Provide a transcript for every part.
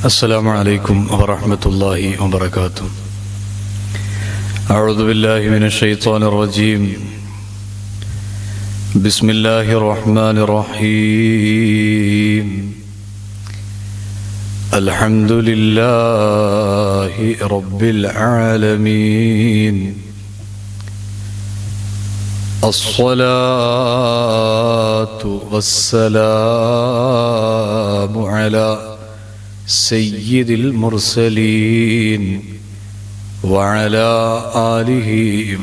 السلام عليكم ورحمة الله وبركاته. أعوذ بالله من الشيطان الرجيم. بسم الله الرحمن الرحيم. الحمد لله رب العالمين. الصلاة والسلام على سيد المرسلين وعلى آله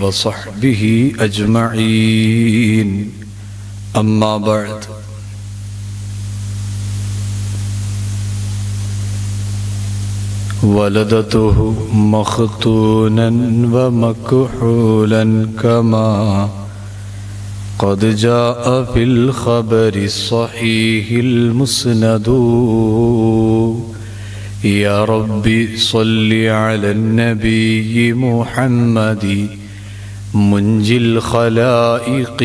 وصحبه أجمعين. أما بعد. ولدته مختونا ومكحولا كما قد جاء في الخبر الصحيح المسند. يا ربي صل على النبي محمد منجي الخلائق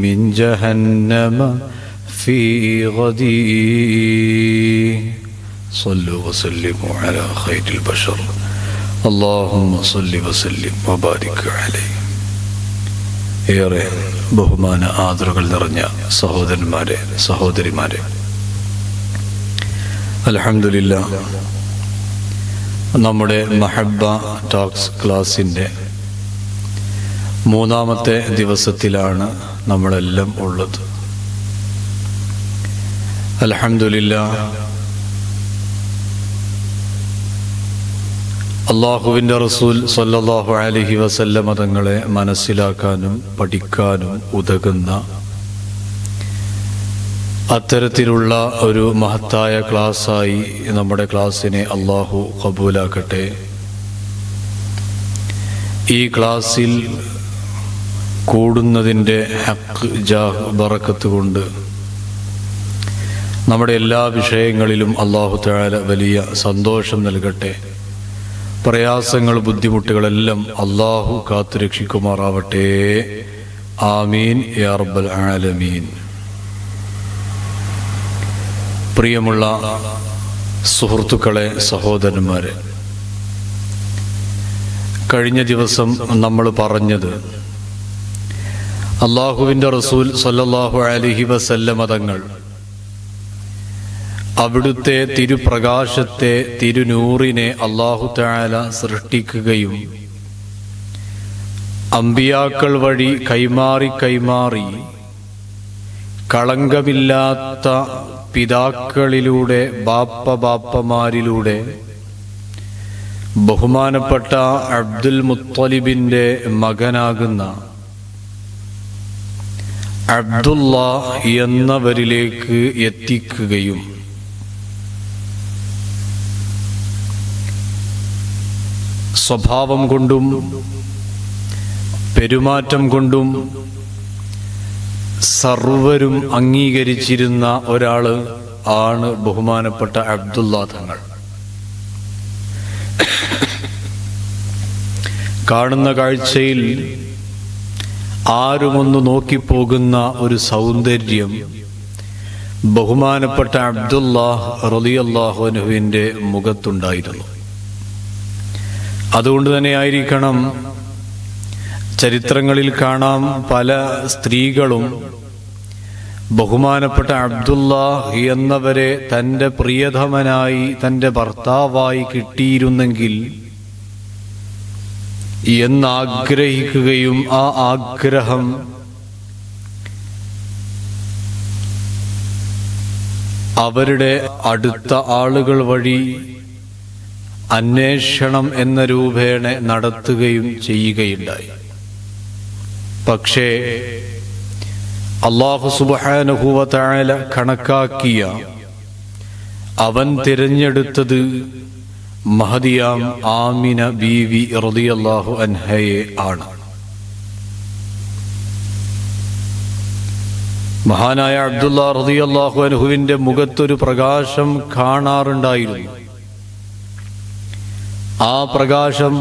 من جهنم في غدي. صلوا وسلموا على خير البشر. اللهم صل وسلم وبارك عليه. ഏറെ ബഹുമാന ആദരവുകൾ നിറഞ്ഞ സഹോദരന്മാരെ, സഹോദരിമാരെ, അൽഹംദുലില്ലാഹ് നമ്മുടെ മഹബ്ബ ടോക്സ് ക്ലാസിൻ്റെ മൂന്നാമത്തെ ദിവസത്തിലാണ് നമ്മളെല്ലാം ഉള്ളത്. അൽഹംദുലില്ലാഹ് അള്ളാഹുവിൻ്റെ റസൂൽ സ്വല്ലല്ലാഹു അലൈഹി വസല്ലമ തങ്ങളെ മനസ്സിലാക്കാനും പഠിക്കാനും ഉതകുന്ന അത്തരത്തിലുള്ള ഒരു മഹത്തായ ക്ലാസ്സായി നമ്മുടെ ക്ലാസ്സിനെ അള്ളാഹു ഖബൂലാക്കട്ടെ. ഈ ക്ലാസ്സിൽ കൂടുന്നതിൻ്റെ ഹഖ് ജാഹ് ബറക്കത്ത് കൊണ്ട് നമ്മുടെ എല്ലാ വിഷയങ്ങളിലും അള്ളാഹു തആല വലിയ സന്തോഷം നൽകട്ടെ. പ്രയാസങ്ങൾ, ബുദ്ധിമുട്ടുകളെല്ലാം അള്ളാഹു കാത്തുരക്ഷിക്കുമാറാവട്ടെ. ആമീൻ യാ റബ്ബൽ ആലമീൻ. പ്രിയമുള്ള സുഹൃത്തുക്കളെ, സഹോദരന്മാരെ, കഴിഞ്ഞ ദിവസം നമ്മൾ പറഞ്ഞത് അള്ളാഹുവിൻ്റെ റസൂൽ സ്വല്ലല്ലാഹു അലൈഹി വസല്ലമ തങ്ങൾ അവിടുത്തെ തിരുപ്രകാശത്തെ, തിരുനൂറിനെ അല്ലാഹു തആല സൃഷ്ടിക്കുകയും അമ്പിയാക്കൾ വഴി കൈമാറി കളങ്കമില്ലാത്ത പിതാക്കളിലൂടെ, ബാപ്പമാരിലൂടെ ബഹുമാനപ്പെട്ട അബ്ദുൽ മുത്തലിബിന്റെ മകനാകുന്ന അബ്ദുല്ലാഹ് എന്നവരിലേക്ക് എത്തിക്കുകയും സ്വഭാവം കൊണ്ടും പെരുമാറ്റം കൊണ്ടും സർവരും അംഗീകരിച്ചിരുന്ന ഒരാള് ആണ് ബഹുമാനപ്പെട്ട അബ്ദുല്ലാ തങ്ങൾ. കാണുന്ന കാഴ്ചയിൽ ആരുമൊന്ന് നോക്കിപ്പോകുന്ന ഒരു സൗന്ദര്യം ബഹുമാനപ്പെട്ട അബ്ദുല്ലാഹ് റളിയല്ലാഹു അൻഹുവിന്റെ മുഖത്തുണ്ടായിരുന്നു. അതുകൊണ്ട് തന്നെ ആയിരിക്കണം ചരിത്രങ്ങളിൽ കാണാം, പല സ്ത്രീകളും ബഹുമാനപ്പെട്ട അബ്ദുല്ലാഹ് എന്നവരെ തൻ്റെ പ്രിയതമനായി, തൻ്റെ ഭർത്താവായി കിട്ടിയിരുന്നെങ്കിൽ എന്നാഗ്രഹിക്കുകയും ആ ആഗ്രഹം അവരുടെ അടുത്ത ആളുകൾ വഴി അന്വേഷണം എന്ന രൂപേണ നടത്തുകയും ചെയ്യുകയുണ്ടായി. പക്ഷേ അല്ലാഹു സുബ്ഹാനഹു വ തആല കണക്കാക്കിയ, അവൻ തിരഞ്ഞെടുത്തത് മഹദിയാം ആമിന ബീവി റളിയല്ലാഹു അൻഹയെ ആണ്. മഹാനായ അബ്ദുല്ലാഹ് റളിയല്ലാഹു അൻഹുവിന്റെ മുഖത്തൊരു പ്രകാശം കാണാറുണ്ടായിരുന്നു. ആ പ്രകാശം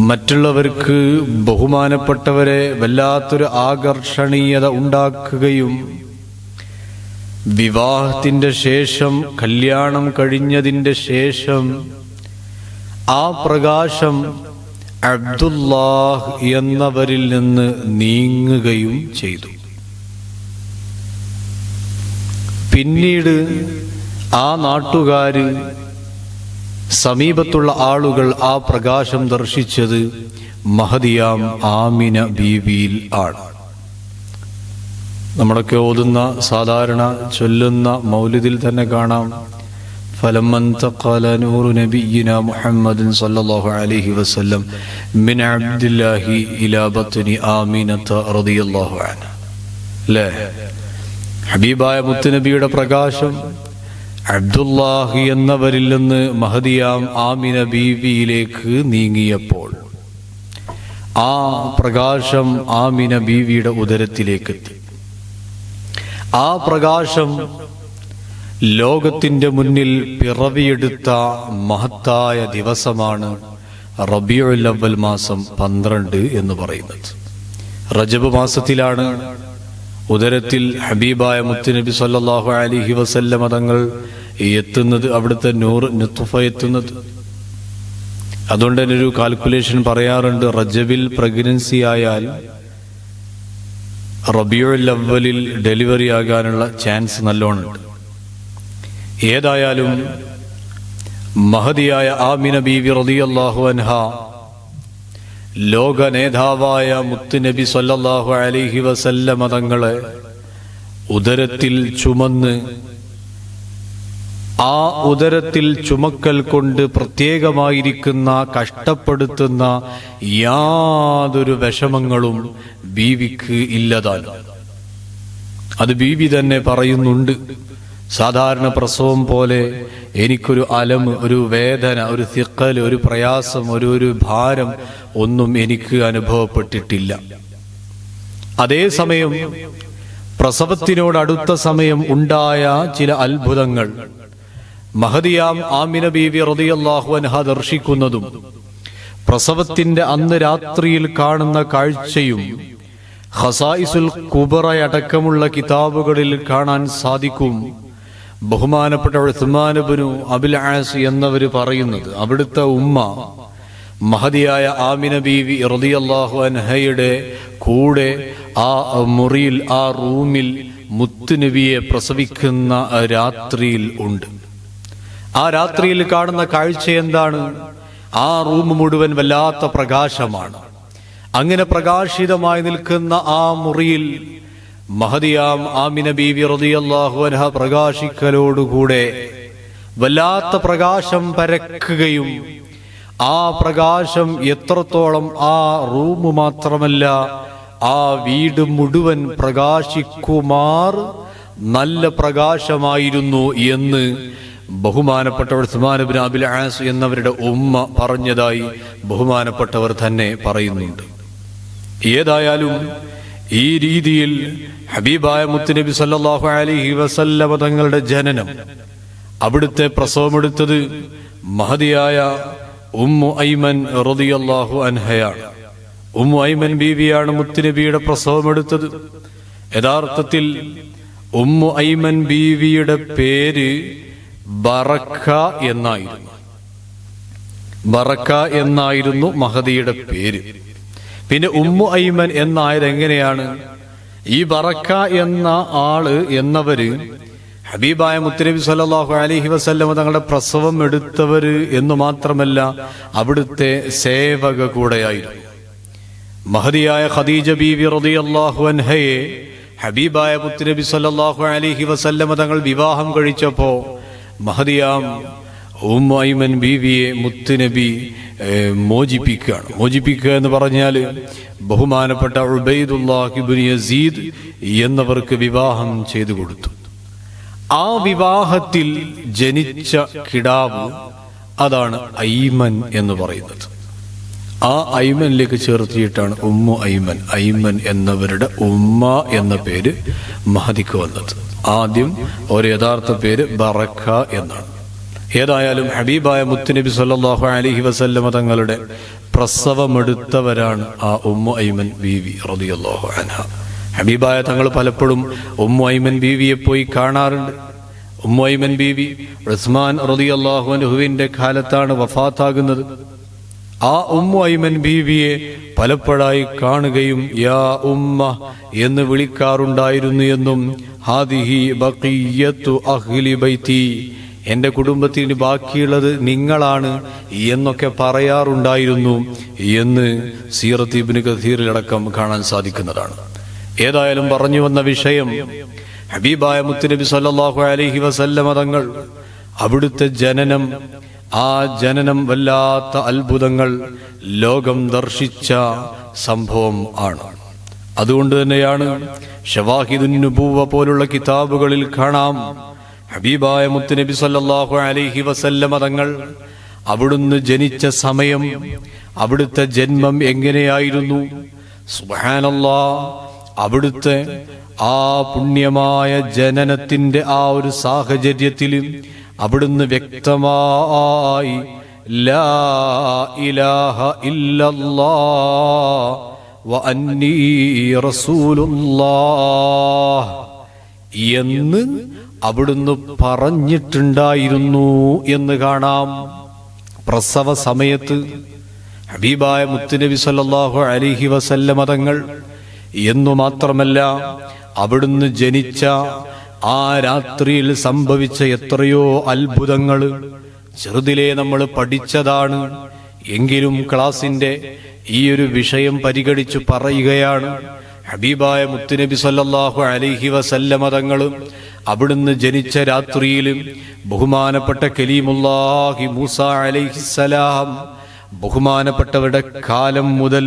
മറ്റുള്ളവർക്ക്, ബഹുമാനപ്പെട്ടവരെ വല്ലാത്തൊരു ആകർഷണീയത ഉണ്ടാക്കുകയും വിവാഹത്തിന്റെ ശേഷം, കല്യാണം കഴിഞ്ഞതിന്റെ ശേഷം ആ പ്രകാശം അബ്ദുല്ലാഹ് എന്നവരിൽ നിന്ന് നീങ്ങുകയും ചെയ്തു. പിന്നീട് ആ നാട്ടുകാര്, സമീപത്തുള്ള ആളുകൾ ആ പ്രകാശം ദർശിച്ചത് മഹദിയാം ആമിന ബീവിയിൽ ആണ്. നമ്മളൊക്കെ ഓതുന്ന, സാധാരണ ചൊല്ലുന്ന മൗലിദിൽ തന്നെ കാണാം, ഫലമ്മൻ തഖല നൂറു നബിയിന മുഹമ്മദ് സല്ലല്ലാഹു അലൈഹി വസല്ലം മിൻ അബ്ദില്ലാഹി ഇലാ ബത്നി ആമിനത റളിയല്ലാഹു അൻഹ. അല്ലേ? ഹബീബായ മുത്തുനബിയുടെ പ്രകാശം അബ്ദുല്ലാഹി എന്നവരിൽ നിന്ന് മഹദിയാം ആമിന ബീവിയിലേക്ക് നീങ്ങിയപ്പോൾ ആ പ്രകാശം ആമിന ബീവിയുടെ ഉദരത്തിലേക്കെത്തി. ആ പ്രകാശം ലോകത്തിന്റെ മുന്നിൽ പിറവിയെടുത്ത മഹത്തായ ദിവസമാണ് റബീഉൽ അവ്വൽ മാസം 12 എന്ന് പറയുന്നത്. റജബ് മാസത്തിലാണ് ഉദരത്തിൽ ഹബീബായ മുത്തുനബി സല്ലല്ലാഹു അലൈഹി വസല്ലമ തങ്ങൾ എത്തുന്നത്, അവിടുത്തെ നൂർ നുത്ഫ എത്തുന്നത്. അതുകൊണ്ട് തന്നെ ഒരു കാൽക്കുലേഷൻ പറയാറുണ്ട്, റജബിൽ പ്രഗ്നൻസി ആയാൽ റബീഉൽ അവ്വലിൽ ഡെലിവറി ആകാനുള്ള ചാൻസ് നല്ലോണമുണ്ട്. ഏതായാലും മഹദിയായ ആമിന ബീവി റളിയല്ലാഹു അൻഹ ലോക നേതാവായ മുത്തുനബി സല്ലല്ലാഹു അലൈഹി വസല്ലമ തങ്ങളെ ഉദരത്തിൽ ചുമന്ന്, ആ ഉദരത്തിൽ ചുമക്കൽ കൊണ്ട് പ്രത്യേകമായിരിക്കുന്ന, കഷ്ടപ്പെടുത്തുന്ന യാതൊരു വിഷമങ്ങളും ബീവിക്ക് ഇല്ലതാനും. അത് ബീവി തന്നെ പറയുന്നുണ്ട്, സാധാരണ പ്രസവം പോലെ എനിക്കൊരു അലം, ഒരു വേദന, ഒരു തിക്കൽ, ഒരു പ്രയാസം, ഒരു ഭാരം ഒന്നും എനിക്ക് അനുഭവപ്പെട്ടിട്ടില്ല. അതേസമയം പ്രസവത്തിനോടടുത്ത സമയം ഉണ്ടായ ചില അത്ഭുതങ്ങൾ മഹദിയാം ആമിന ബീവി റളിയല്ലാഹു അൻഹ ദർശിക്കുന്നതും പ്രസവത്തിന്റെ അന്ന് രാത്രിയിൽ കാണുന്ന കാഴ്ചയും ഖസായിസുൽ കുബറയടക്കമുള്ള കിതാബുകളിൽ കാണാൻ സാധിക്കും. ബഹുമാനപ്പെട്ട ഉസ്മാൻ ഇബ്നു അബിൽ ആസ് എന്നവര് പറയുന്നത്, അവിടുത്തെ ഉമ്മ മഹദിയായ ആമിന ബീവി റളിയല്ലാഹു അൻഹയുടെ കൂടെ ആ മുറിയിൽ, ആ റൂമിൽ മുത്തുനബിയെ പ്രസവിക്കുന്ന രാത്രിയിൽ ഉണ്ട്. ആ രാത്രിയിൽ കാണുന്ന കാഴ്ച എന്താണ്? ആ റൂം മുഴുവൻ വല്ലാത്ത പ്രകാശമാണ്. അങ്ങനെ പ്രകാശിതമായി നിൽക്കുന്ന ആ മുറിയിൽ മഹദിയാം ആമിന ബീവി റളിയല്ലാഹു അൻഹ പ്രകാശിക്കലോടുകൂടെ വല്ലാത്ത പ്രകാശം പരക്കുകയും ആ പ്രകാശം എത്രത്തോളം ആ റൂം മാത്രമല്ല ആ വീട് മുഴുവൻ പ്രകാശിക്കുമാർ നല്ല പ്രകാശമായിരുന്നു എന്ന് ബഹുമാനപ്പെട്ട ഉസ്മാൻ ഇബ്നു അബിൽ ആസ് എന്നവരുടെ ഉമ്മ പറഞ്ഞതായി ബഹുമാനപ്പെട്ടവർ തന്നെ പറയുന്നുണ്ട്. ഏതായാലും ഈ രീതിയിൽ ഹബീബായ മുത്തുനബി സല്ലല്ലാഹു അലൈഹി വസല്ലമ തങ്ങളുടെ ജനനം, അവിടുത്തെ പ്രസവമെടുത്തത് മഹദിയായ ഉമ്മു ഐമൻ റളിയല്ലാഹു അൻഹയാണ്. ഉമ്മു ഐമൻ ബീവിയാണ് മുത്തുനബിയുടെ പ്രസവമെടുത്തത്. യഥാർത്ഥത്തിൽ ഉമ്മു ഐമൻ ബീവിയുടെ പേര് ബറക്ക എന്നായിരുന്നു. ബറക്ക എന്നായിരുന്നു മഹദിയുടെ പേര്. പിന്നെ ഉമ്മു ഐമൻ എന്നായത് എങ്ങനെയാണ്? ഈ ബറക്ക എന്ന ആള് എന്നവര് ഹബീബായ മുത്തുനബി സല്ലല്ലാഹു അലൈഹി വസല്ലം തങ്ങളുടെ പ്രസവം എടുത്തവര് എന്ന് മാത്രമല്ല, അവിടുത്തെ സേവക കൂടെയായിരുന്നു. മഹദിയായ ഖദീജ ബീവി റളിയല്ലാഹു അൻഹയെ ഹബീബായ മുത്തുനബി സല്ലല്ലാഹു അലൈഹി വസല്ലം തങ്ങൾ വിവാഹം കഴിച്ചപ്പോ മഹദിയാം ഉമ്മു ഐമൻ ബീവിയെ മുത്തുനബി മോചിപ്പിക്കുകയാണ്. മോചിപ്പിക്കുക എന്ന് പറഞ്ഞാൽ ബഹുമാനപ്പെട്ട ഉബൈദുല്ലാഹ് ഇബ്നു യസീദ് എന്നവർക്ക് വിവാഹം ചെയ്തു കൊടുത്തു. ആ വിവാഹത്തിൽ ജനിച്ച കിടാവ് അതാണ് ഐമൻ എന്ന് പറയുന്നത്. ആ ഐമനിലേക്ക് ചേർത്തിയിട്ടാണ് ഉമ്മു ഐമൻ, ഐമൻ എന്നവരുടെ ഉമ്മ എന്ന പേര് മഹദിക്ക് വന്നത്. ആദ്യം ഒരു യഥാർത്ഥ പേര് ബറക്ക എന്നാണ്. ഏതായാലും ഹബീബായ മുത്തുനബി സല്ലല്ലാഹു അലൈഹി വസല്ലമ തങ്ങളുടെ പ്രസവമെടുത്തവരാണ് ആ ഉമ്മു ഐമൻ ബീവി റളിയല്ലാഹു അൻഹ. ഹബീബായ തങ്ങൾ പലപ്പോഴും ഉമ്മു ഐമൻ ബീവിയെ പോയി കാണാറുണ്ട്. ഉമ്മു ഐമൻ ബീവി ഉസ്മാൻ റളിയല്ലാഹു അൻഹുവിന്റെ കാലത്താണ് വഫാത്താകുന്നത്. ആ ഉമ്മു ഐമൻ ബീവിയെ പലപ്പോഴായി കാണുകയും യാ ഉമ്മ എന്ന് വിളിക്കാറുണ്ടായിരുന്നു എന്നും ഹാദിഹി ബഖിയ്യത്തു അഹ്ലി ബൈതി, എന്റെ കുടുംബത്തിന് ബാക്കിയുള്ളത് നിങ്ങളാണ് എന്നൊക്കെ പറയാറുണ്ടായിരുന്നു എന്ന് സീറത്ത് ഇബ്നു കസീറിലടക്കം കാണാൻ സാധിക്കുന്നതാണ്. ഏതായാലും പറഞ്ഞു വന്ന വിഷയം, ഹബീബായ മുത്തുനബി സല്ലല്ലാഹു അലൈഹി വസല്ലമ തങ്ങൾ അവിടുത്തെ ജനനം, ആ ജനനം വല്ലാത്ത അത്ഭുതങ്ങൾ ലോകം ദർശിച്ച സംഭവം ആണ്. അതുകൊണ്ട് തന്നെയാണ് ശവാഹിദുൻ നുബുവ്വ പോലുള്ള കിതാബുകളിൽ കാണാം, ഹബീബായ മുത്തുനബി സല്ലല്ലാഹു അലൈഹി വസല്ലമ തങ്ങൾ അവിടുന്ന് ജനിച്ച സമയം, അവിടുത്തെ ജന്മം എങ്ങനെയായിരുന്നു, സുബ്ഹാനല്ലാഹ്, അവിടുത്തെ ആ പുണ്യമായ ജനനത്തിന്റെ ആ ഒരു സാഹചര്യത്തിൽ അവിടുന്ന് വ്യക്തമായി ലാ ഇലാഹ ഇല്ലല്ലാഹ് വ അന്നീ റസൂലുള്ളാഹ് എന്ന് അവിടുന്ന് പറഞ്ഞിട്ടുണ്ടായിരുന്നു എന്ന് കാണാം. പ്രസവ സമയത്ത് ഹബീബായ മുത്തുനബി സല്ലല്ലാഹു അലൈഹി വസല്ലമ തങ്ങൾ എന്നു മാത്രമല്ല, അവിടുന്ന് ജനിച്ച ആ രാത്രിയിൽ സംഭവിച്ച എത്രയോ അത്ഭുതങ്ങൾ ചെറുതിലെ നമ്മൾ പഠിച്ചതാണ്. എങ്കിലും ക്ലാസിന്റെ ഈ ഒരു വിഷയം പരിഗണിച്ചു പറയുകയാണ്. ഹബീബായ മുത്തുനബി സല്ലല്ലാഹു അലൈഹി വസല്ലമ തങ്ങൾ അവിടുന്ന് ജനിച്ച രാത്രിയിൽ ബഹുമാനപ്പെട്ട കലീമുല്ലാഹി മൂസ അലൈഹിസ്സലാം ബഹുമാനപ്പെട്ടവരുടെ കാലം മുതൽ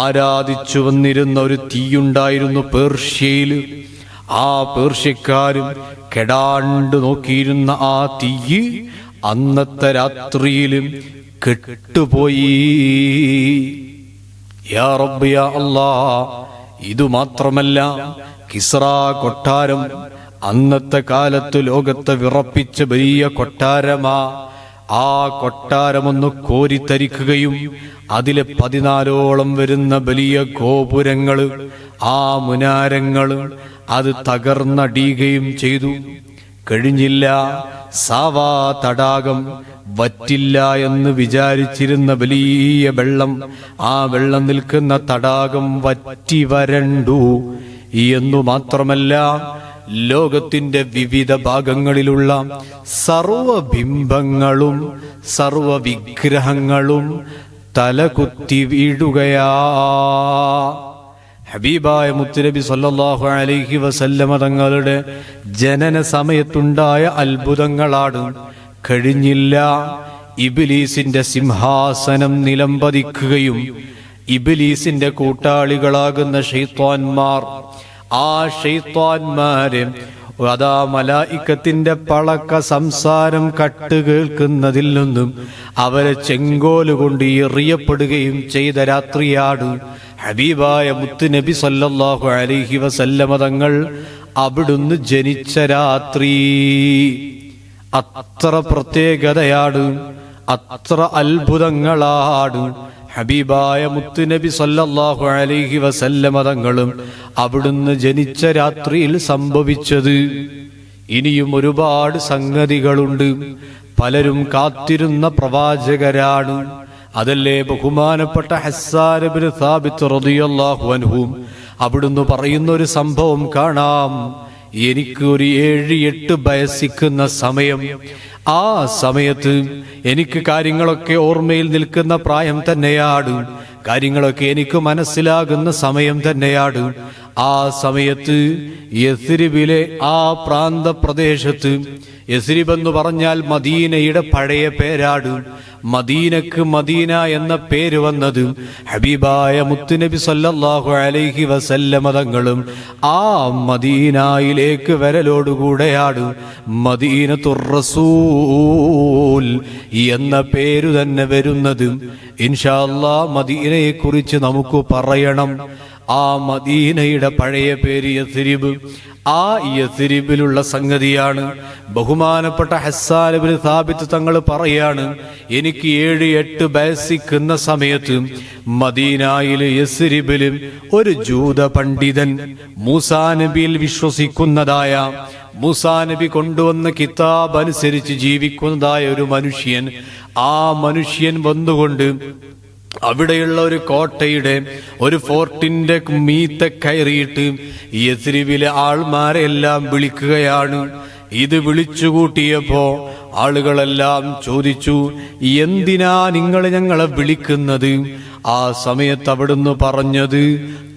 ആരാധിച്ചു വന്നിരുന്ന ഒരു തീയുണ്ടായിരുന്നു പേർഷ്യയിൽ. ആ പേർഷ്യക്കാരും കെടാണ്ട് നോക്കിയിരുന്ന ആ തീ അന്നത്തെ രാത്രിയിലും കെട്ടുപോയി. യാ റബ്ബ് യാ അല്ലാഹ്. ഇതുമാത്രമല്ല, കിസ്റ കൊട്ടാരം അന്നത്തെ കാലത്ത് ലോകത്തെ വിറപ്പിച്ച വലിയ കൊട്ടാരമാ. ആ കൊട്ടാരമൊന്ന് കോരിത്തരിക്കുകയും അതിലെ 14ഓളം വരുന്ന വലിയ ഗോപുരങ്ങള്, ആ മുനാരങ്ങള് അത് തകർന്നടിയുകയും ചെയ്തു. കഴിഞ്ഞില്ല. സാവാ തടാകം വറ്റില്ല എന്ന് വിചാരിച്ചിരുന്ന വലിയ വെള്ളം, ആ വെള്ളം നിൽക്കുന്ന തടാകം വറ്റി വരണ്ടു എന്നു മാത്രമല്ല, ലോകത്തിന്റെ വിവിധ ഭാഗങ്ങളിലുള്ള സർവബിംബങ്ങളും സർവവിഗ്രഹങ്ങളും തലകുത്തി വീഴുകയാ. ഹബീബായ മുത്തുനബി സല്ലല്ലാഹു അലൈഹി വസല്ലമ തങ്ങളുടെ ജനന സമയത്തുണ്ടായ അത്ഭുതങ്ങളാണ്. കഴിഞ്ഞില്ല. ഇബ്ലീസിന്റെ സിംഹാസനം നിലംപതിക്കുകയും ഇബ്ലീസിന്റെ കൂട്ടാളികളാകുന്ന ശൈത്വാന്മാർ, ആ ശൈത്വാന്മാരെ അതാ മലായിക്കത്തിന്റെ പളക്ക സംസാരം കട്ട് കേൾക്കുന്നതിൽ നിന്നും അവരെ ചെങ്കോലുകൊണ്ട് എറിയപ്പെടുകയും ചെയ്ത രാത്രിയാണ് ഹബീബായ മുത്തുനബി സല്ലല്ലാഹു അലൈഹി വസല്ലമ തങ്ങൾ അവിടുന്ന് ജനിച്ച രാത്രി. അത്ര പ്രത്യേകതയാണ്, അത്ര അത്ഭുതങ്ങളാണ് ഹബീബായ മുത്തുനബി സല്ലല്ലാഹു അലൈഹി വസല്ലമ തങ്ങളും അവിടുന്ന് ജനിച്ച രാത്രിയിൽ സംഭവിച്ചത്. ഇനിയും ഒരുപാട് സംഗതികളുണ്ട്. പലരും കാത്തിരുന്ന പ്രവാചകരാണ്. അതല്ലേ ബഹുമാനപ്പെട്ട ഹസ്സാൻ ഇബ്നു സാബിത്ത് റളിയല്ലാഹു അൻഹു അവിടുന്ന് പറയുന്ന ഒരു സംഭവം കാണാം. എനിക്ക് ഒരു 7-8 വയസ്സിക്കുന്ന സമയം, ആ സമയത്ത് എനിക്ക് കാര്യങ്ങളൊക്കെ ഓർമ്മയിൽ നിൽക്കുന്ന പ്രായം തന്നെയാണ്, കാര്യങ്ങളൊക്കെ എനിക്ക് മനസ്സിലാകുന്ന സമയം തന്നെയാണ്. ആ സമയത്ത് യസ്രിബിലെ ആ പ്രാന്ത പ്രദേശത്ത്, യസ്രിബ് എന്ന് പറഞ്ഞാൽ മദീനയുടെ പഴയ പേരാണ്. മദീനക്ക് മദീന എന്ന പേര് വന്നത് ഹബീബായ മുത്തുനബി സല്ലല്ലാഹു അലൈഹി വസല്ലമ തങ്ങളും ആ മദീനയിലേക്ക് വരലോടുകൂടെയാണ് മദീനത്തുർ റസൂൽ എന്ന പേര് തന്നെ വരുന്നത്. ഇൻഷാ അല്ലാഹ് മദീനയെ കുറിച്ച് നമുക്ക് പറയണം. ആ മദീനയുടെ പഴയ പേര് യസ്രിബ്. ആ യസ്രിബിലുള്ള സംഗതിയാണ്. ബഹുമാനപ്പെട്ട ഹസ്സാൻ ഇബ്നു സാബിത്ത് തങ്ങൾ പറയാണ്, എനിക്ക് 7-8 വയസ്സിക്കുന്ന സമയത്ത് മദീനയിലെ യസ്രിബില് ഒരു ജൂത പണ്ഡിതൻ, മൂസാ നബിയിൽ വിശ്വസിക്കുന്നതായ, മൂസാ നബി കൊണ്ടുവന്ന കിതാബ് അനുസരിച്ച് ജീവിക്കുന്നതായ ഒരു മനുഷ്യൻ, ആ മനുഷ്യൻ വന്നുകൊണ്ട് അവിടെയുള്ള ഒരു കോട്ടയുടെ ഒരു ഫോർട്ടിന്റെ മീത്തെ കയറിയിട്ട് യസ്രിബിലെ ആൾമാരെ എല്ലാം വിളിക്കുകയാണ്. ഇത് വിളിച്ചുകൂട്ടിയപ്പോ ആളുകളെല്ലാം ചോദിച്ചു, എന്തിനാ നിങ്ങൾ ഞങ്ങളെ വിളിക്കുന്നത്? ആ സമയത്ത് അവിടുന്ന് പറഞ്ഞത്,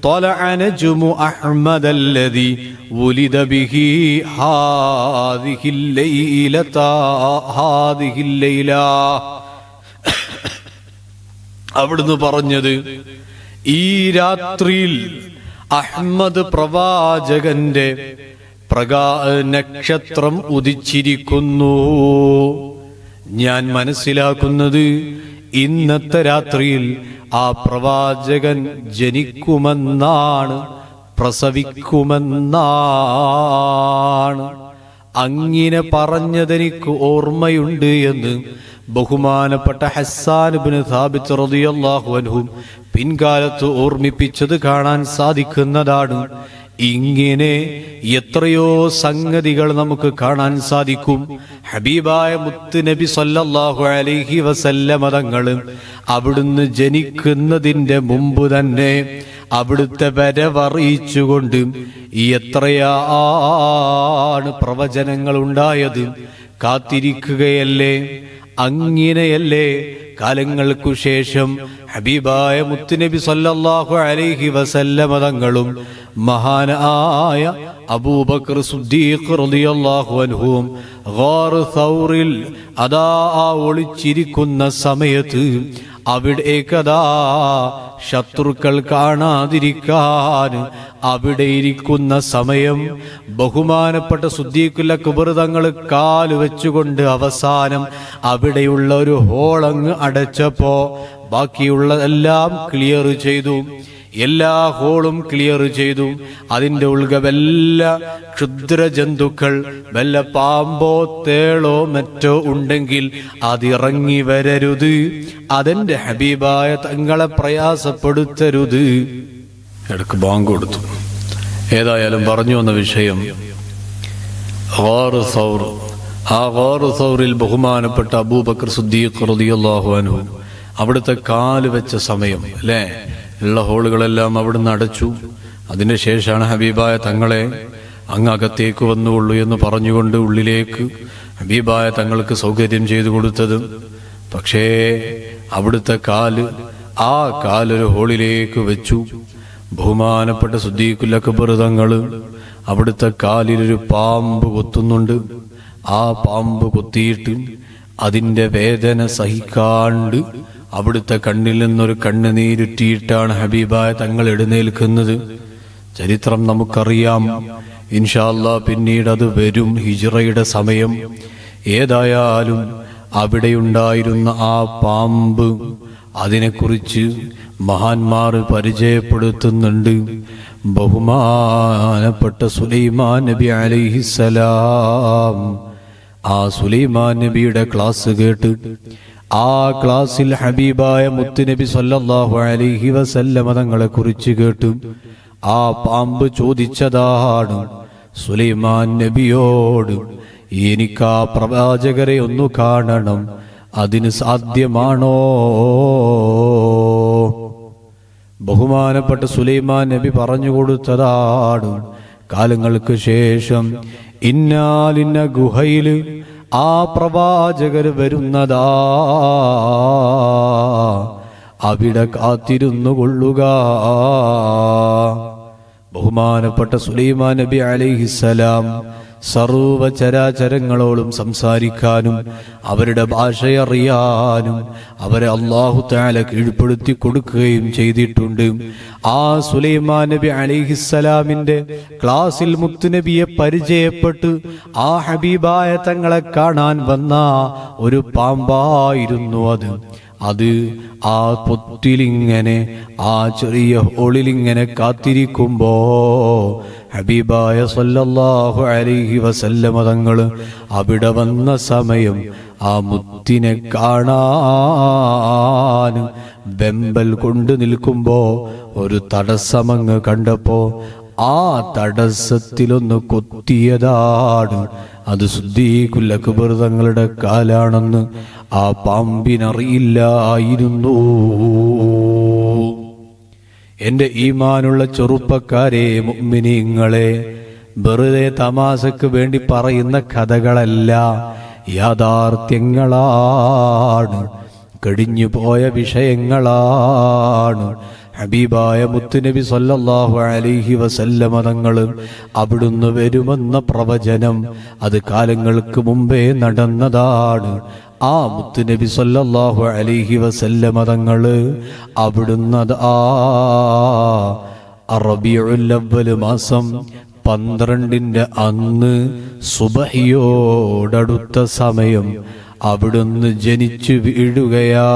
ത്വലഅ നജ്മു അഹ്മദല്ലദി വുലിദ ബിഹി ഹാദിഹിൽ ലൈല. അവിടുന്ന് പറഞ്ഞത്, ഈ രാത്രിയിൽ അഹ്മദ് പ്രവാചകന്റെ നക്ഷത്രം ഉദിച്ചിരിക്കുന്നു. ഞാൻ മനസ്സിലാക്കുന്നത് ഇന്നത്തെ രാത്രിയിൽ ആ പ്രവാചകൻ ജനിക്കുമെന്നാണ്, പ്രസവിക്കുമെന്നാണ്. അങ്ങനെ പറഞ്ഞതെനിക്ക് ഓർമ്മയുണ്ട് എന്ന് ബഹുമാനപ്പെട്ട ഹസ്സാൻ ഇബ്നു സാബിത്ത് റളിയല്ലാഹു അൻഹു പിൻകാലത്ത് ഓർമ്മിപ്പിച്ചത് കാണാൻ സാധിക്കുന്നതാണ്. ഇങ്ങനെ എത്രയോ സംഗതികൾ നമുക്ക് കാണാൻ സാധിക്കും. ഹബീബായ മുത്ത് നബി സല്ലല്ലാഹു അലൈഹി വസല്ലമ തങ്ങൾ അവിടുന്ന് ജനിക്കുന്നതിന്റെ മുമ്പ് തന്നെ അവിടുത്തെ വരവറിയിച്ചുകൊണ്ട് എത്രയാണ് പ്രവചനങ്ങൾ ഉണ്ടായത്. കാത്തിരിക്കുകയല്ലേ, അങ്ങനെയല്ലേ കാലങ്ങൾക്കു ശേഷം ഹബീബായ മുത്തുനബി സല്ലല്ലാഹു അലൈഹി വസല്ലമ തങ്ങളും മഹാനായ അബൂബക്കർ സിദ്ദീഖ് റളിയല്ലാഹു അൻഹും ഗാർ സൗറിൽ അതാ ഒളിച്ചിരിക്കുന്ന സമയത്ത് അവിടേക്കതാ ശത്രുക്കൾ കാണാതിരിക്കാൻ അവിടെ ഇരിക്കുന്ന സമയം ബഹുമാനപ്പെട്ട സിദ്ദീഖുൽ അക്ബർ തങ്ങൾ കാല് വെച്ചുകൊണ്ട് അവസാനം അവിടെയുള്ള ഒരു ഹോളങ്ങ് അടച്ചപ്പോ ബാക്കിയുള്ളതെല്ലാം ക്ലിയർ ചെയ്തു. എല്ലാ ഹോളും ക്ലിയർ ചെയ്തു. അതിന്റെ ഉൾഗ വല്ല ക്ഷുദ്ര ജന്തുക്കൾ, വല്ല പാമ്പോ തേളോ മറ്റോ ഉണ്ടെങ്കിൽ അതിറങ്ങി വരരുത്. അതെന്റെ ഹബീബായ തങ്ങളെ പ്രയാസപ്പെടുത്തരുത്. ഇടക്ക് ബാങ്ക് കൊടുത്തു. ഏതായാലും പറഞ്ഞു വന്ന വിഷയം ഗാർ സൗർ. ആ ഗാർ സൗറിൽ ബഹുമാനപ്പെട്ട അബൂബക്കർ സിദ്ദീഖ് റളിയല്ലാഹു അൻഹു അവിടുത്തെ കാല് വെച്ച സമയം അല്ലേ, ഉള്ള ഹോളുകളെല്ലാം അവിടുന്ന് അടച്ചു. അതിനുശേഷമാണ് ഹബീബായ തങ്ങളെ അങ്ങകത്തേക്ക് വന്നുകൊള്ളൂ എന്ന് പറഞ്ഞുകൊണ്ട് ഉള്ളിലേക്ക് ഹബീബായ തങ്ങൾക്ക് സൗകര്യം ചെയ്തു കൊടുത്തത്. പക്ഷേ അവിടുത്തെ ആ കാലൊരു ഹോളിലേക്ക് വെച്ചു. ബഹുമാനപ്പെട്ട സിദ്ദീഖുൽ അക്ബർ തങ്ങൾ അവിടുത്തെ കാലിലൊരു പാമ്പ് കൊത്തുന്നുണ്ട്. ആ പാമ്പ് കൊത്തിയിട്ട് അതിന്റെ വേദന സഹിക്കാണ്ട് അവിടുത്തെ കണ്ണിൽ നിന്നൊരു കണ്ണുനീരുറ്റിയിട്ടാണ് ഹബീബായ തങ്ങൾ എഴുന്നേൽക്കുന്നത്. ചരിത്രം നമുക്കറിയാം. ഇൻഷാ അല്ലാഹ് പിന്നീട് അത് വരും, ഹിജ്റയുടെ സമയം. ഏതായാലും അവിടെയുണ്ടായിരുന്ന ആ പാമ്പ്, അതിനെക്കുറിച്ച് മഹാന്മാർ പരിചയപ്പെടുത്തുന്നുണ്ട്. ബഹുമാനപ്പെട്ട സുലൈമാൻ നബി അലൈഹിസ്സലാം ആ സുലൈമാൻ നബിയുടെ ക്ലാസ് കേട്ട് ആ ക്ലാസ്സിൽ ഹബീബായ മുത്തുനബി സല്ലല്ലാഹു അലൈഹി വസല്ലമ തങ്ങളെ കുറിച്ച് കേട്ട് ആ പാമ്പ് ചോദിച്ചതാണ് സുലൈമാൻ നബിയോട്, എനിക്കാ പ്രവാചകരെ ഒന്ന് കാണണം, അതിന് സാധ്യമാണോ? ബഹുമാനപ്പെട്ട സുലൈമാൻ നബി പറഞ്ഞു കൊടുത്തതാണ്. കാലങ്ങൾക്ക് ശേഷം ഇന്നാലിന്ന ഗുഹയിൽ ആ പ്രവാചകർ വരുന്നതാ, അവിടെ കാത്തിരുന്നു കൊള്ളുക. ബഹുമാനപ്പെട്ട സുലൈമാൻ നബി അലൈഹിസ്സലാം സർവ ചരാചരങ്ങളോടും സംസാരിക്കാനും അവരുടെ ഭാഷയറിയാനും അവരെ അല്ലാഹു തആല കീഴ്പ്പെടുത്തി കൊടുക്കുകയും ചെയ്തിട്ടുണ്ട്. ആ സുലൈമാൻ നബി അലൈഹിസ്സലാമിന്റെ ക്ലാസ്സിൽ മുത്തുനബിയെ പരിചയപ്പെട്ട് ആ ഹബീബായ തങ്ങളെ കാണാൻ വന്ന ഒരു പാമ്പായിരുന്നു അത്. അത് ആ പൊത്തിലിങ്ങനെ ആ ചെറിയ ഹോളിലിങ്ങനെ കാത്തിരിക്കുമ്പോ ഹബീബായ സല്ലല്ലാഹു അലൈഹി വസല്ലമ തങ്ങൾ അവിടെ വന്ന സമയം ആ മുത്തിനെ കാണാൻ വെമ്പൽ കൊണ്ടു നിൽക്കുമ്പോ ഒരു തടസ്സമങ്ങ് കണ്ടപ്പോ ആ തടസ്സത്തിലൊന്ന് കൊത്തിയതാണ്. അത് സിദ്ദീഖുൽ അക്ബർ തങ്ങളുടെ കാലാണെന്ന് ആ പാമ്പിനറിയില്ലായിരുന്നു. എന്റെ ഈമാനുള്ള ചെറുപ്പക്കാരെ, മുഅ്മിനീങ്ങളെ, വെറുതെ തമാശക്ക് വേണ്ടി പറയുന്ന കഥകളല്ല, യാഥാർത്ഥ്യങ്ങളാണ്, കഴിഞ്ഞുപോയ വിഷയങ്ങളാണ്. ഹബീബായ മുത്തുനബി സല്ലല്ലാഹു അലൈഹി വസല്ലമ തങ്ങൾ അവിടുന്ന് വരുമെന്ന പ്രവചനം അത് കാലങ്ങൾക്ക് മുമ്പേ നടന്നതാണ്. ആ മുത്തുനബി സല്ലല്ലാഹു അലൈഹി വസല്ലമ തങ്ങൾ അവിടുന്ന് റബീഉൽ അവ്വൽ മാസം 12 അന്ന് സുബഹിയോടടുത്ത സമയം അവിടുന്ന് ജനിച്ചു വീഴുകയാണ്.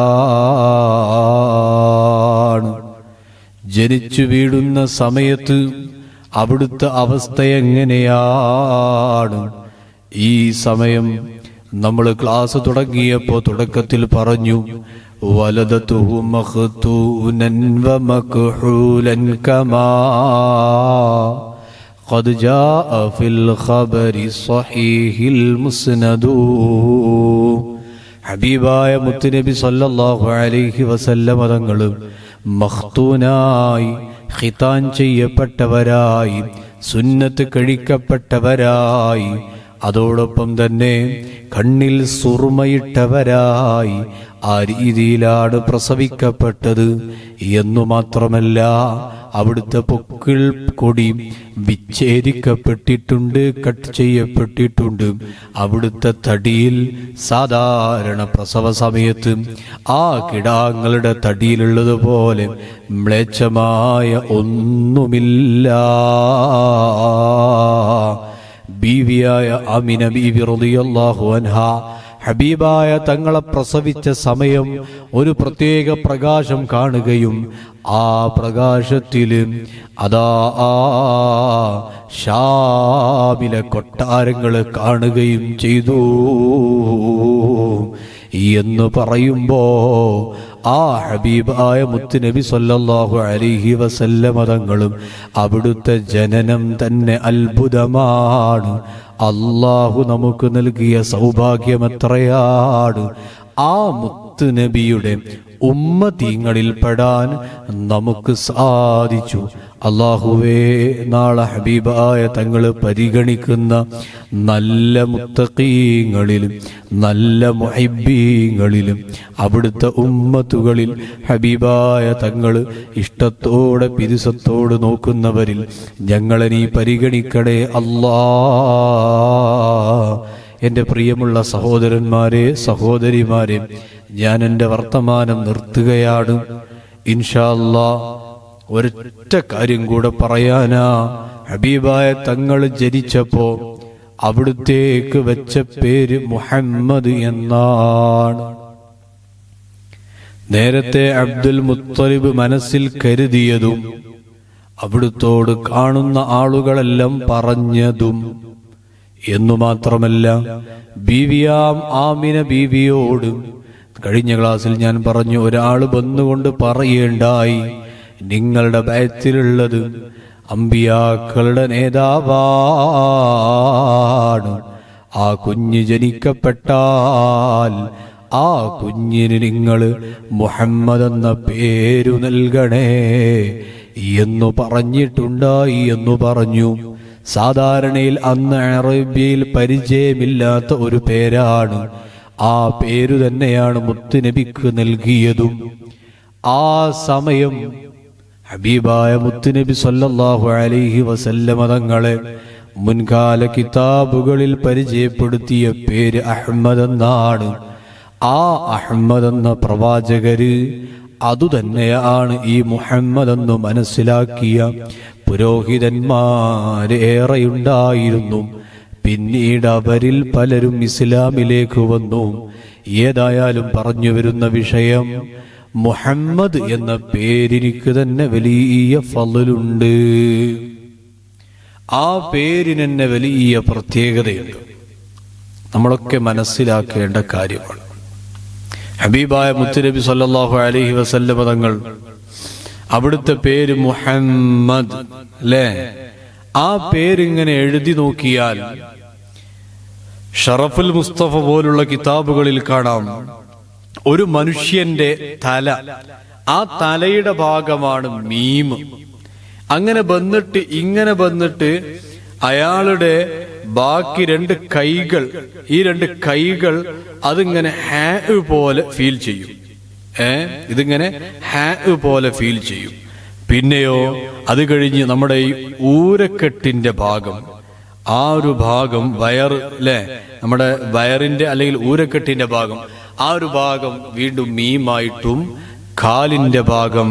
ജനിച്ചു വീഴുന്ന സമയത്ത് അവിടുത്തെ അവസ്ഥ എങ്ങനെയാണ്? ഈ സമയം നമ്മൾ ക്ലാസ് തുടങ്ങിയപ്പോ തുടക്കത്തിൽ പറഞ്ഞു, വലദതുഹു മഖ്തൂനൻ വമക്ഹൂലൻ കമാ ഖദ് ജാഅ ഫിൽ ഖബരി സ്വഹീഹിൽ മുസ്നദു. ഹബീബായ മുത്തുനബി സല്ലല്ലാഹു അലൈഹി വസല്ലമ തങ്ങൾ മഖ്തൂനായി, ഖിതാൻ ചെയ്യപ്പെട്ടവരായി, സുന്നത്ത് കഴിക്കപ്പെട്ടവരായി, അതോടൊപ്പം തന്നെ കണ്ണിൽ സുറുമയിട്ടവരായി ആ രീതിയിലാണ് പ്രസവിക്കപ്പെട്ടത് എന്നു മാത്രമല്ല, അവിടുത്തെ പൊക്കിൾ കൊടി വിച്ഛേദിക്കപ്പെട്ടിട്ടുണ്ട്, കട്ട് ചെയ്യപ്പെട്ടിട്ടുണ്ട്. അവിടുത്തെ തടിയിൽ സാധാരണ പ്രസവ സമയത്ത് ആ കിടാങ്ങളുടെ തടിയിലുള്ളതുപോലെ മ്ലേച്ഛമായ ഒന്നുമില്ല. ബീവിയായ ആമിന ബീവി റളിയല്ലാഹു അൻഹാ ഹബീബായ തങ്ങളെ പ്രസവിച്ച സമയം ഒരു പ്രത്യേക പ്രകാശം കാണുകയും ആ പ്രകാശത്തിൽ അതാ ഷാമിലെ കൊട്ടാരങ്ങൾ കാണുകയും ചെയ്തു എന്ന് പറയുമ്പോ ആ ഹബീബായ മുത്തുനബി സല്ലല്ലാഹു അലൈഹി വസല്ലമ തങ്ങളും അവിടുത്തെ ജനനം തന്നെ അത്ഭുതമാണ്. അല്ലാഹു നമുക്ക് നൽകിയ സൗഭാഗ്യം എത്രയാണ്! ആ മുത്തുനബിയുടെ ഉമ്മതീങ്ങളിൽ പെടാൻ നമുക്ക് സാധിച്ചു. അല്ലാഹുവേ, നാളെ ഹബീബായ തങ്ങൾ പരിഗണിക്കുന്ന നല്ല മുത്തഖീങ്ങളിലും നല്ല മുഹിബ്ബീങ്ങളിലും അവിടുത്തെ ഉമ്മത്തുകളിൽ ഹബീബായ തങ്ങൾ ഇഷ്ടത്തോടെ പിരിസത്തോട് നോക്കുന്നവരിൽ ഞങ്ങളെ നീ പരിഗണിക്കണേ അല്ലാ. എൻ്റെ പ്രിയമുള്ള സഹോദരന്മാരെ, സഹോദരിമാരെ, ഞാൻ എൻ്റെ വർത്തമാനം നിർത്തുകയാണ്. ഇൻഷാ അല്ലാഹ് ഒരൊറ്റ കാര്യം കൂടെ പറയാനാ. ഹബീബായ തങ്ങൾ ജനിച്ചപ്പോ അവിടുത്തേക്ക് വെച്ച പേര് മുഹമ്മദ് എന്നാണ്. നേരത്തെ അബ്ദുൽ മുത്തലിബ് മനസ്സിൽ കരുതിയതും അവിടുത്തോട് കാണുന്ന ആളുകളെല്ലാം പറഞ്ഞതും എന്നു മാത്രമല്ല, ബീവിയാം ആമിന ബീവിയോട് കഴിഞ്ഞ ക്ലാസ്സിൽ ഞാൻ പറഞ്ഞു, ഒരാൾ വന്നുകൊണ്ട് പറയേണ്ടായി, നിങ്ങളുടെ ഭയത്തിലുള്ളത് അമ്പിയാക്കളുടെ നേതാവാണ്. ആ കുഞ്ഞ് ജനിക്കപ്പെട്ടാൽ ആ കുഞ്ഞിന് നിങ്ങൾ മുഹമ്മദ് എന്ന പേരു നൽകണേ എന്നു പറഞ്ഞിട്ടുണ്ടായി എന്ന് പറഞ്ഞു. സാധാരണയിൽ അന്ന് അറബിയിൽ പരിചയമില്ലാത്ത ഒരു പേരാണ്. ആ പേരു തന്നെയാണ് മുത്തുനബിക്ക് നൽകിയതും. ആ സമയം ഹബീബായ മുത്തുനബി സല്ലല്ലാഹു അലൈഹി വസല്ലമ തങ്ങളെ മുൻകാല കിതാബുകളിൽ പരിചയപ്പെടുത്തിയ പേര് അഹ്മദ് എന്നാണ്. ആ അഹ്മദ് എന്ന പ്രവാചകര് അതുതന്നെയാണ് ഈ മുഹമ്മദ് എന്ന് മനസ്സിലാക്കിയ പുരോഹിതന്മാരേറെയുണ്ടായിരുന്നു. പിന്നീട് അവരിൽ പലരും ഇസ്ലാമിലേക്ക് വന്നു. ഏതായാലും പറഞ്ഞു വരുന്ന വിഷയം, മുഹമ്മദ് എന്ന പേരിനിക്ക് തന്നെ വലിയ ഫളലുണ്ട്. ആ പേരിന് തന്നെ വലിയ പ്രത്യേകതയുണ്ട്. നമ്മളൊക്കെ മനസ്സിലാക്കേണ്ട കാര്യമാണ്. ഹബീബായ മുത്തുനബി സല്ലല്ലാഹു അലൈഹി വസല്ലം തങ്ങൾ, അവിടുത്തെ പേര് മുഹമ്മദ് അല്ലേ? ആ പേരിങ്ങനെ എഴുതി നോക്കിയാൽ ഷറഫുൽ മുസ്തഫ പോലുള്ള കിതാബുകളിൽ കാണാം, ഒരു മനുഷ്യന്റെ തല, ആ തലയുടെ ഭാഗമാണ് മീം. അങ്ങനെ വന്നിട്ട് ഇങ്ങനെ വന്നിട്ട് അയാളുടെ ബാക്കി രണ്ട് കൈകൾ, ഈ രണ്ട് കൈകൾ അതിങ്ങനെ ഹാ പോലെ ഫീൽ ചെയ്യും. ഇതിങ്ങനെ ഹാ പോലെ ഫീൽ ചെയ്യും. പിന്നെയോ അത് കഴിഞ്ഞ് നമ്മുടെ ഈ ഊരക്കെട്ടിന്റെ ഭാഗം, ആ ഒരു ഭാഗം വയർ അല്ലെ, നമ്മുടെ വയറിന്റെ അല്ലെങ്കിൽ ഊരക്കെട്ടിന്റെ ഭാഗം, ആ ഒരു ഭാഗം വീണ്ടും മീമായിട്ടും കാലിന്റെ ഭാഗം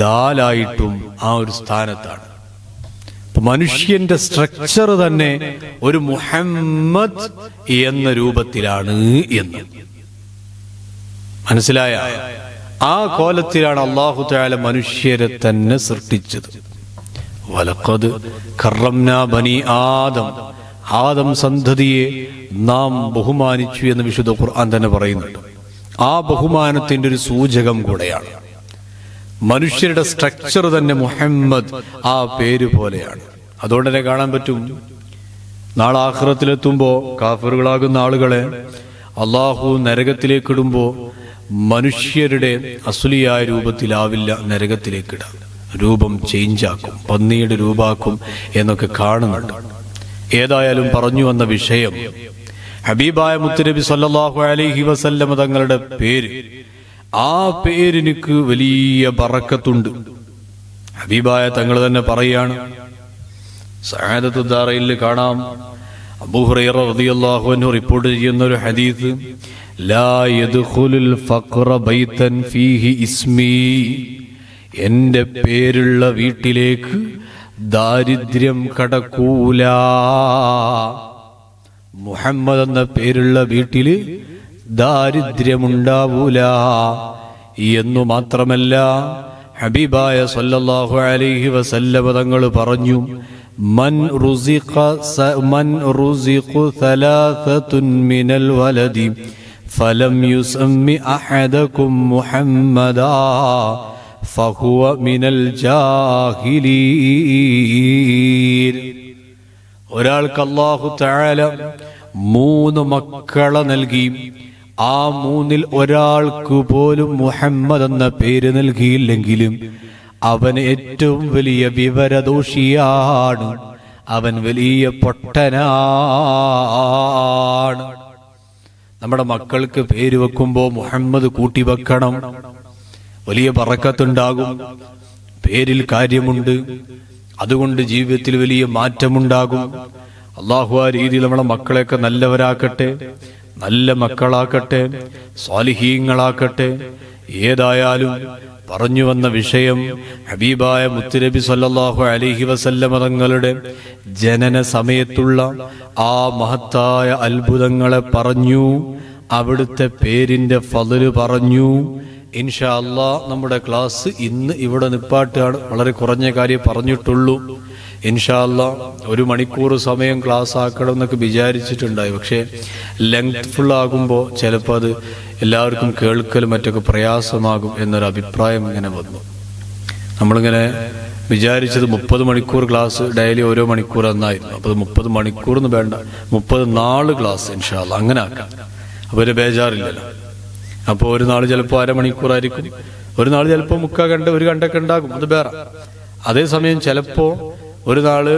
ദാലായിട്ടും ആ ഒരു സ്ഥാനത്താണ്. മനുഷ്യന്റെ സ്ട്രക്ചർ തന്നെ ഒരു മുഹമ്മദ് എന്ന രൂപത്തിലാണ് എന്ന് മനസ്സിലായ? ആ കോലത്തിലാണ് അല്ലാഹു തആല മനുഷ്യരെ തന്നെ സൃഷ്ടിച്ചത്. വലഖദ് കറംനാ ബനി ആദം, ആദം സന്തതിയെ നാം ബഹുമാനിച്ചു എന്ന് വിശുദ്ധ ഖുർആൻ തന്നെ പറയുന്നുണ്ട്. ആ ബഹുമാനത്തിന്റെ ഒരു സൂചകം കൂടെയാണ്. മനുഷ്യരുടെ സ്ട്രക്ചർ തന്നെ മുഹമ്മദ് ആ പേര് പോലെയാണ്. അതുകൊണ്ട് തന്നെ കാണാൻ പറ്റും, നാളെ ആഖിറത്തിലെത്തുമ്പോ കാഫിറുകളാകുന്ന ആളുകളെ അള്ളാഹു നരകത്തിലേക്കിടുമ്പോ മനുഷ്യരുടെ അസുലിയായ രൂപത്തിലാവില്ല നരകത്തിലേക്കിടാം. രൂപം ചേഞ്ചാക്കും, പന്നിയുടെ രൂപാക്കും എന്നൊക്കെ കാണുന്നുണ്ട്. ഏതായാലും പറഞ്ഞു വന്ന വിഷയം, ഹബീബായ മുത്തുനബി സല്ലല്ലാഹു അലൈഹി വസല്ലം തങ്ങളുടെ പേര്, ആ പേരിനിക്ക് വലിയ ബറക്കത്തുണ്ട്. ഹബീബായ തങ്ങൾ തന്നെ പറയാണ്, സഅദത്തു ദാറയിൽ കാണാം, അബൂ ഹുറൈറ റളിയല്ലാഹു അൻഹു റിപ്പോർട്ട് ചെയ്യുന്ന ഒരു ഹദീസ്, ലാ യദ്ഖുലുൽ ഫഖ്റ ബൈതൻ ഫീഹി ഇസ്മി, എന്റെ പേരുള്ള വീട്ടിലേക്ക് ദാരിദ്ര്യം കടക്കൂല. മുഹമ്മദ് എന്ന പേരുള്ള വീട്ടില് ദാരിദ്ര്യമുണ്ടാവൂല എന്നു മാത്രമല്ല, ഹബീബായ സല്ലല്ലാഹു അലൈഹി വസല്ലം തങ്ങൾ പറഞ്ഞു, മൻ റുസിഖ സലാസത്തുൻ മിനൽ വലദി ഫലം യുസമ്മി അഹദകും മുഹമ്മദാ ഫഹുവ മിനൽ ജാഹിലീൻ. ഒരാൾക്ക് അല്ലാഹു തആല 3 മക്കളെ നൽകി, ആ 3-ൽ ഒരാൾക്ക് പോലും മുഹമ്മദ് എന്ന പേര് നൽകിയില്ലെങ്കിലും അവൻ ഏറ്റവും വലിയ വിവരദോഷിയാണ്, അവൻ വലിയ പൊട്ടനാണ്. നമ്മുടെ മക്കൾക്ക് പേര് വെക്കുമ്പോ മുഹമ്മദ് കൂട്ടി വെക്കണം. വലിയ ബറക്കത്തുണ്ടാകും, പേരിൽ കാര്യമുണ്ട്, അതുകൊണ്ട് ജീവിതത്തിൽ വലിയ മാറ്റമുണ്ടാകും. അല്ലാഹു ആ രീതിയിൽ നമ്മളെ മക്കളെയൊക്കെ നല്ലവരാക്കട്ടെ, നല്ല മക്കളാക്കട്ടെ, സ്വാലിഹീങ്ങളാക്കട്ടെ. ഏതായാലും പറഞ്ഞു വന്ന വിഷയം, ഹബീബായ മുത്തുനബി സല്ലല്ലാഹു അലൈഹി വസല്ലം തങ്ങളുടെ ജനന സമയത്തുള്ള ആ മഹത്തായ അത്ഭുതങ്ങളെ പറഞ്ഞു, അവിടുത്തെ പേരിന്റെ ഫളല് പറഞ്ഞു. ഇൻഷാ അല്ലാഹ് നമ്മുടെ ക്ലാസ് ഇന്ന് ഇവിടെ നിപ്പാട്ടാണ്. വളരെ കുറഞ്ഞ കാര്യം പറഞ്ഞിട്ടുള്ളൂ. ഇൻഷാ അല്ലാഹ് 1 മണിക്കൂർ സമയം ക്ലാസ് ആക്കണം എന്നൊക്കെ വിചാരിച്ചിട്ടുണ്ടായി. പക്ഷേ ലെങ്ത് ഫുൾ ആകുമ്പോൾ ചിലപ്പോൾ അത് എല്ലാവർക്കും കേൾക്കലും മറ്റൊക്കെ പ്രയാസമാകും എന്നൊരു അഭിപ്രായം ഇങ്ങനെ വന്നു. നമ്മളിങ്ങനെ വിചാരിച്ചത് 30 മണിക്കൂർ ക്ലാസ് ഡെയിലി ഓരോ മണിക്കൂർ എന്നായിരുന്നു. അപ്പോൾ 30 മണിക്കൂർന്ന് വേണ്ട, 30 നാൾ ക്ലാസ് ഇൻഷാ അല്ലാഹ് അങ്ങനെ ആക്കാം. അപ്പോൾ ഒരു ബേജാറില്ലല്ലോ. അപ്പോൾ ഒരു നാൾ ചിലപ്പോൾ അരമണിക്കൂറായിരിക്കും, ഒരു നാൾ ചിലപ്പോൾ 1/4 ഗണ്ട 1 ഗണ്ടൊക്കെ ഉണ്ടാകും, അത് വേറെ. അതേസമയം ചിലപ്പോൾ ഒരു നാള്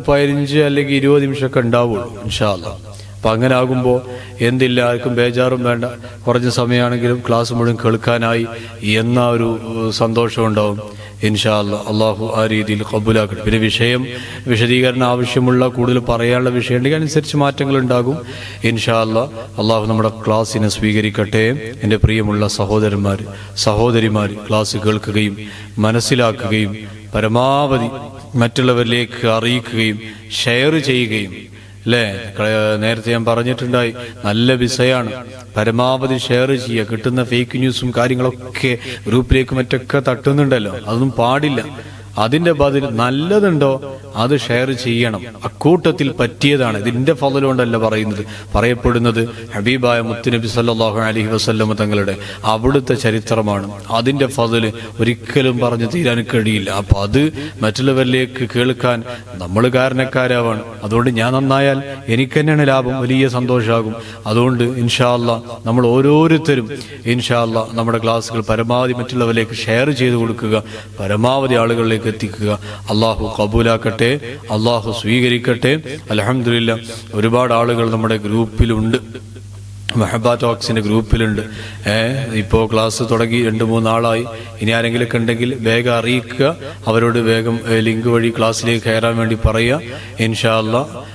15 അല്ലെങ്കിൽ 20 നിമിഷമൊക്കെ ഉണ്ടാവുള്ളൂ ഇൻഷാ അല്ലാഹ്. അപ്പൊ അങ്ങനെ ആകുമ്പോൾ എന്തില്ല, ആർക്കും ബേജാറും വേണ്ട, കുറഞ്ഞ സമയമാണെങ്കിലും ക്ലാസ് മുഴുവൻ കേൾക്കാനായി എന്ന ഒരു സന്തോഷം ഉണ്ടാവും ഇൻഷാ അല്ലാഹ്. അള്ളാഹു ആ രീതിയിൽ ഖബൂലാക്കട്ടെ. പിന്നെ വിശദീകരണം ആവശ്യമുള്ള കൂടുതൽ പറയാനുള്ള വിഷയം ഉണ്ടെങ്കിൽ അനുസരിച്ച് മാറ്റങ്ങൾ ഉണ്ടാകും ഇൻഷാ അല്ലാഹ്. അള്ളാഹു നമ്മുടെ ക്ലാസ്സിനെ സ്വീകരിക്കട്ടെ. എൻ്റെ പ്രിയമുള്ള സഹോദരിമാർ ക്ലാസ് കേൾക്കുകയും മനസ്സിലാക്കുകയും പരമാവധി മറ്റുള്ളവരിലേക്ക് അറിയിക്കുകയും ഷെയർ ചെയ്യുകയും അല്ലേ? നേരത്തെ ഞാൻ പറഞ്ഞിട്ടുണ്ടായി, നല്ല വിസയാണ്. പരമാവധി ഷെയർ ചെയ്യുക. കിട്ടുന്ന ഫേക്ക് ന്യൂസും കാര്യങ്ങളൊക്കെ ഗ്രൂപ്പിലേക്ക് മറ്റൊക്കെ തട്ടുന്നുണ്ടല്ലോ, അതൊന്നും പാടില്ല. അതിന്റെ ബദൽ നല്ലതുണ്ടോ അത് ഷെയർ ചെയ്യണം. അക്കൂട്ടത്തിൽ പറ്റിയതാണ്. ഇതിന്റെ ഫളലുകൊണ്ടല്ല പറയുന്നത്, പറയപ്പെടുന്നത് ഹബീബായ മുത്തുനബി സല്ലല്ലാഹു അലൈഹി വസല്ലം തങ്ങളുടെ അവിടുത്തെ ചരിത്രമാണ്. അതിന്റെ ഫളല് ഒരിക്കലും പറഞ്ഞു തീരാൻ കഴിയില്ല. അപ്പൊ അത് മറ്റുള്ളവരിലേക്ക് കേൾക്കാൻ നമ്മൾ കാരണക്കാരാവാണ്. അതുകൊണ്ട് ഞാൻ നന്നായാൽ എനിക്ക് തന്നെയാണ് ലാഭം, വലിയ സന്തോഷമാകും. അതുകൊണ്ട് ഇൻഷാ അല്ലാഹ് നമ്മൾ ഓരോരുത്തരും ഇൻഷാ അല്ലാഹ് നമ്മുടെ ക്ലാസ്സുകൾ പരമാവധി മറ്റുള്ളവരിലേക്ക് ഷെയർ ചെയ്ത് കൊടുക്കുക, പരമാവധി ആളുകളിലേക്ക് എത്തിക്കുക. അള്ളാഹു കബൂലാക്കട്ടെ, അള്ളാഹു സ്വീകരിക്കട്ടെ. അൽഹംദുലില്ലാഹ് ഒരുപാട് ആളുകൾ നമ്മുടെ ഗ്രൂപ്പിലുണ്ട്, മഹബ ടോക്സിന്റെ ഗ്രൂപ്പിലുണ്ട്. ഇപ്പോ ക്ലാസ് തുടങ്ങി 2-3 ആളായി. ഇനി ആരെങ്കിലൊക്കെ ഉണ്ടെങ്കിൽ വേഗം അറിയിക്കുക, അവരോട് വേഗം ലിങ്ക് വഴി ക്ലാസ്സിലേക്ക് കയറാൻ വേണ്ടി പറയുക. ഇൻഷാ അല്ലാഹ്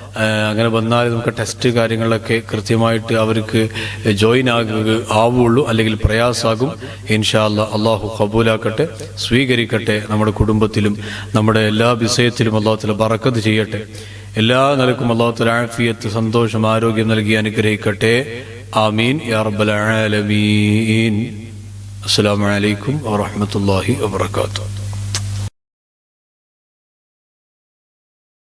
അങ്ങനെ വന്നാൽ നമുക്ക് ടെസ്റ്റ് കാര്യങ്ങളൊക്കെ കൃത്യമായിട്ട് അവർക്ക് ജോയിൻ ആവുള്ളൂ, അല്ലെങ്കിൽ പ്രയാസാകും. ഇൻഷാ അല്ലാഹ് അള്ളാഹു ഖബൂലാക്കട്ടെ, സ്വീകരിക്കട്ടെ. നമ്മുടെ കുടുംബത്തിലും നമ്മുടെ എല്ലാ വിഷയത്തിലും അല്ലാഹു തആല ബറക്കത്ത് ചെയ്യട്ടെ. എല്ലാ നിലക്കും അല്ലാഹു തആല ആഫിയത്ത്, സന്തോഷം, ആരോഗ്യം നൽകി അനുഗ്രഹിക്കട്ടെ. ആമീൻ യാ റബ്ബൽ ആലമീൻ. അസ്സലാമു അലൈക്കും വറഹ്മത്തുള്ളാഹി വബറകാതുഹു.